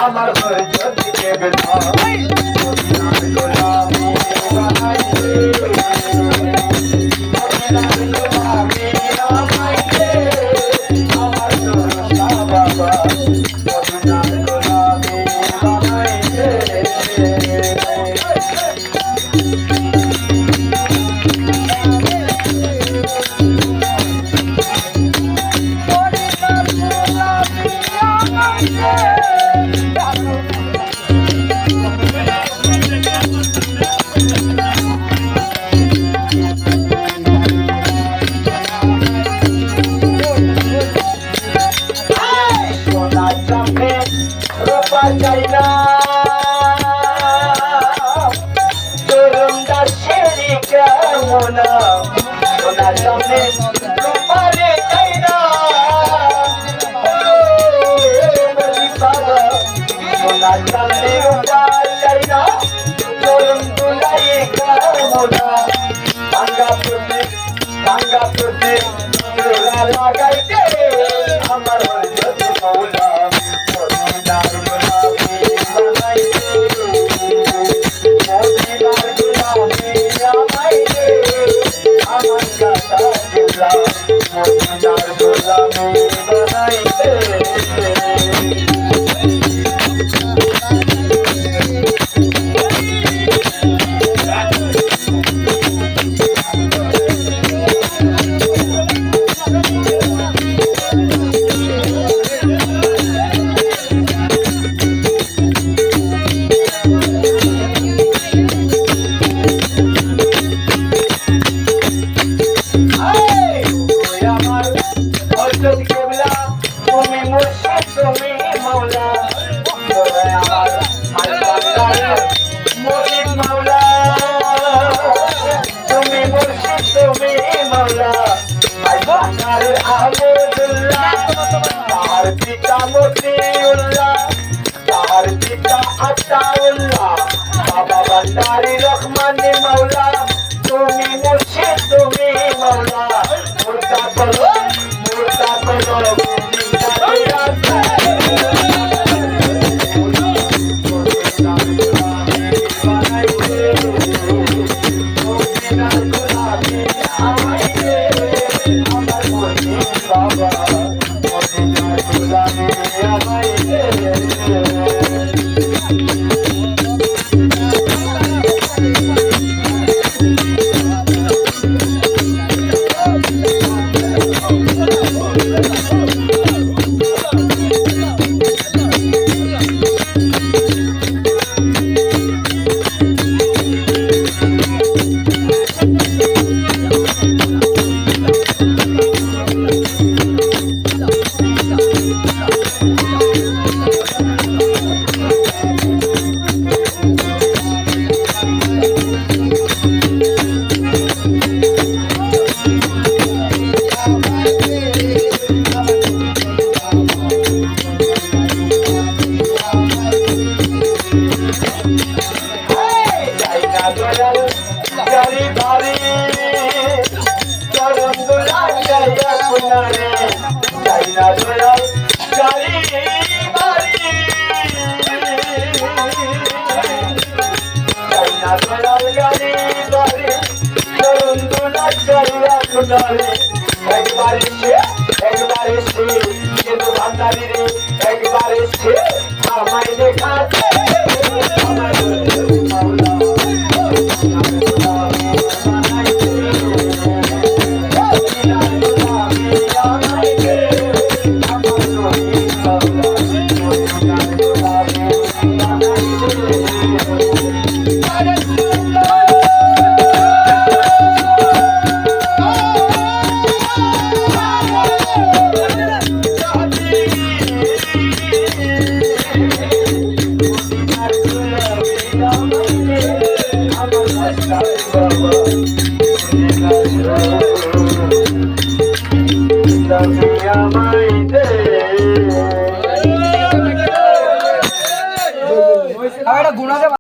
আমার যদি কেবলা মদিনার গোলামি বানাইছে মদিনার গোলামি আমাইছে আমার দোস্তা বাবা মদিনার গোলামি বানাইছে China, turun dari Kamona, Sona samne Rupare China, Bagi Baba, Sona samne Rupare China, turun dari Kamona, Tangga putih, Surah lagai de, Amar Jadi Maula. Dari Rahman Maula, Tumi Mursyid, Tumi Maula, Murta Tolong, Baba,